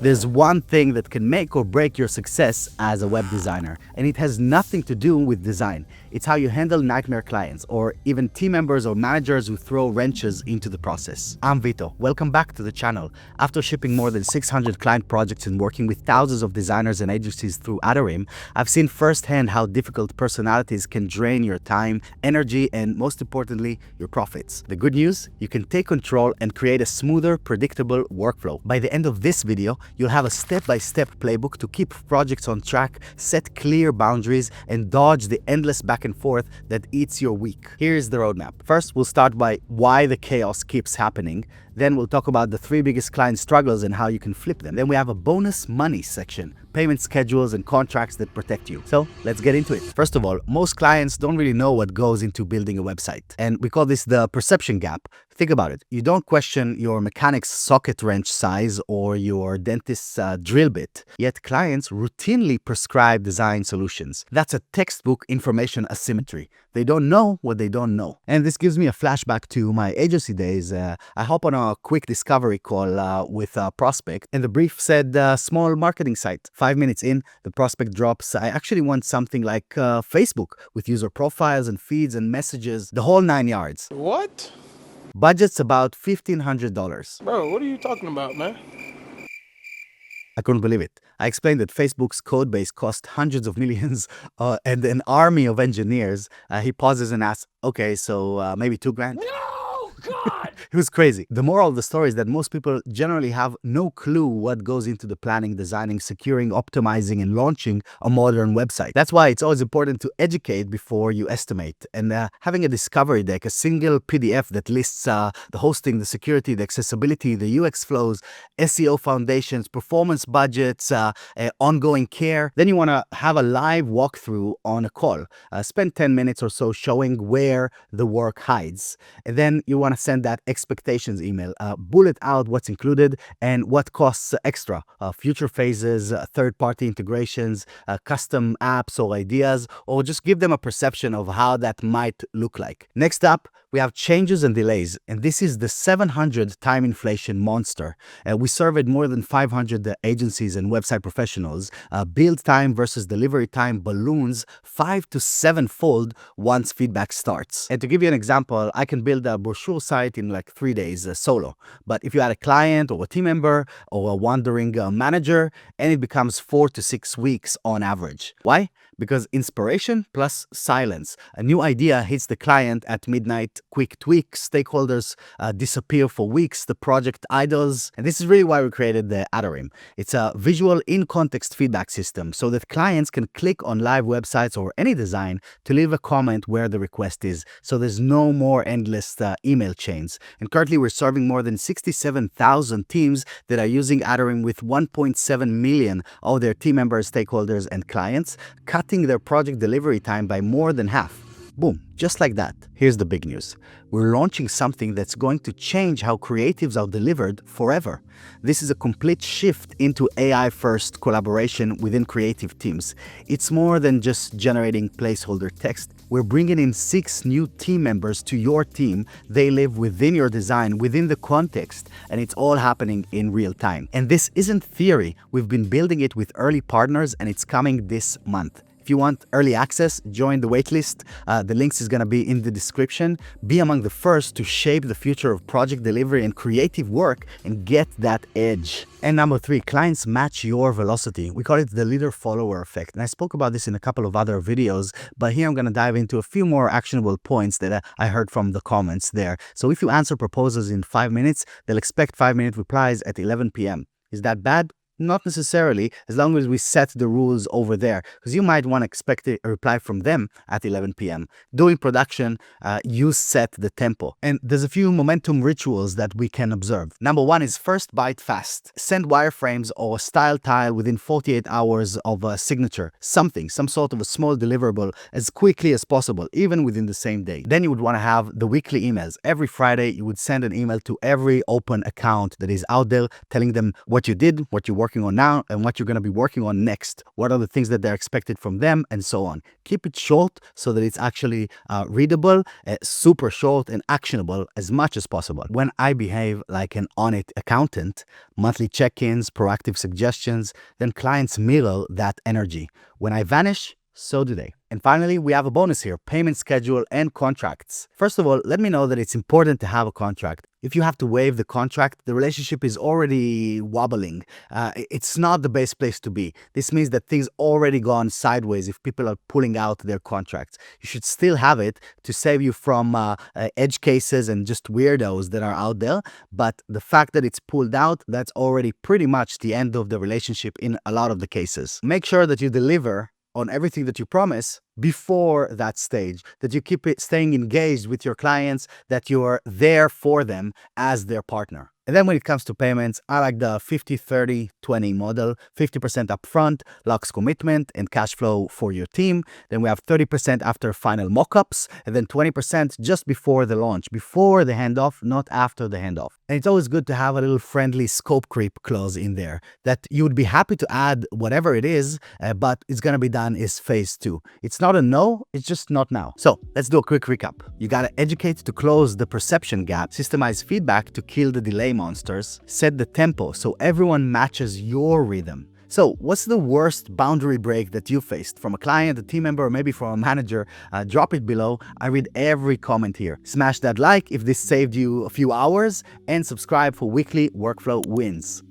There's one thing that can make or break your success as a web designer, and it has nothing to do with design. It's how you handle nightmare clients, or even team members or managers who throw wrenches into the process. I'm Vito. Welcome back to the channel. After shipping more than 600 client projects and working with thousands of designers and agencies through Atarim, I've seen firsthand how difficult personalities can drain your time, energy, and most importantly, your profits. The good news? You can take control and create a smoother, predictable workflow. By the end of this video, you'll have a step-by-step playbook to keep projects on track, set clear boundaries, and dodge the endless back and forth that eats your week. Here's the roadmap. First, we'll start by why the chaos keeps happening. Then we'll talk about the 3 biggest client struggles and how you can flip them. Then we have a bonus money section, payment schedules and contracts that protect you. So let's get into it. First of all, most clients don't really know what goes into building a website. And we call this the perception gap. Think about it. You don't question your mechanic's socket wrench size or your dentist's drill bit, yet clients routinely prescribe design solutions. That's a textbook information asymmetry. They don't know what they don't know. And this gives me a flashback to my agency days. I hop on a quick discovery call with a prospect, and the brief said small marketing site. 5 minutes in, the prospect drops, I actually want something like Facebook with user profiles and feeds and messages, the whole 9 yards. What? Budget's about $1,500. Bro, what are you talking about, man? I couldn't believe it. I explained that Facebook's code base cost hundreds of millions and an army of engineers. He pauses and asks, okay, so maybe $2,000? No, God! It was crazy. The moral of the story is that most people generally have no clue what goes into the planning, designing, securing, optimizing, and launching a modern website. That's why it's always important to educate before you estimate. And having a discovery deck, a single PDF that lists the hosting, the security, the accessibility, the UX flows, SEO foundations, performance budgets, ongoing care. Then you want to have a live walkthrough on a call. Spend 10 minutes or so showing where the work hides. And then you want to send that expectations email, bullet out what's included and what costs extra, future phases, third-party integrations, custom apps or ideas, or just give them a perception of how that might look like. Next up, we have changes and delays, and this is the 700 time inflation monster. We surveyed more than 500 agencies and website professionals. Build time versus delivery time balloons 5 to 7-fold once feedback starts. And to give you an example, I can build a brochure site in like 3 days solo. But if you add a client or a team member or a wandering manager, and it becomes 4 to 6 weeks on average. Why? Because inspiration plus silence. A new idea hits the client at midnight, quick tweaks, stakeholders disappear for weeks, the project idles. And this is really why we created the Atarim. It's a visual in-context feedback system so that clients can click on live websites or any design to leave a comment where the request is. So there's no more endless email chains. And currently we're serving more than 67,000 teams that are using Atarim with 1.7 million of their team members, stakeholders, and clients, cutting their project delivery time by more than half. Boom, just like that. Here's the big news. We're launching something that's going to change how creatives are delivered forever. This is a complete shift into AI-first collaboration within creative teams. It's more than just generating placeholder text. We're bringing in 6 new team members to your team. They live within your design, within the context, and it's all happening in real time. And this isn't theory. We've been building it with early partners, and it's coming this month. If you want early access, join the waitlist. The links is going to be in the description. Be among the first to shape the future of project delivery and creative work and get that edge. And number 3, clients match your velocity. We call it the leader-follower effect. And I spoke about this in a couple of other videos, but here I'm going to dive into a few more actionable points that I heard from the comments there. So if you answer proposals in 5 minutes, they'll expect 5-minute replies at 11 p.m. Is that bad? Not necessarily, as long as we set the rules over there, because you might want to expect a reply from them at 11 p.m. During production, you set the tempo. And there's a few momentum rituals that we can observe. Number 1 is first bite fast. Send wireframes or style tile within 48 hours of a signature. Some sort of a small deliverable as quickly as possible, even within the same day. Then you would want to have the weekly emails. Every Friday, you would send an email to every open account that is out there, telling them what you did, what you worked working on now and what you're going to be working on next. What are the things that they're expected from them, and so on. Keep it short so that it's actually readable, super short and actionable as much as possible. When I behave like an on-it accountant, monthly check-ins, proactive suggestions, then clients mirror that energy. When I vanish, so do they. And finally, we have a bonus here, payment schedule and contracts. First of all, let me know that it's important to have a contract. If you have to waive the contract, the relationship is already wobbling. It's not the best place to be. This means that things already gone sideways if people are pulling out their contracts. You should still have it to save you from edge cases and just weirdos that are out there. But the fact that it's pulled out, that's already pretty much the end of the relationship in a lot of the cases. Make sure that you deliver on everything that you promise before that stage, that you keep it staying engaged with your clients, that you're there for them as their partner. And then when it comes to payments, I like the 50-30-20 model. 50% upfront, locks commitment and cash flow for your team. Then we have 30% after final mockups, and then 20% just before the launch, before the handoff, not after the handoff. And it's always good to have a little friendly scope creep clause in there that you would be happy to add whatever it is, but it's going to be done as phase 2. It's not a no, it's just not now. So let's do a quick recap. You got to educate to close the perception gap, systemize feedback to kill the delay monsters, set the tempo so everyone matches your rhythm. So what's the worst boundary break that you faced from a client, a team member, or maybe from a manager? Drop it below. I read every comment here. Smash that like if this saved you a few hours, and subscribe for weekly workflow wins.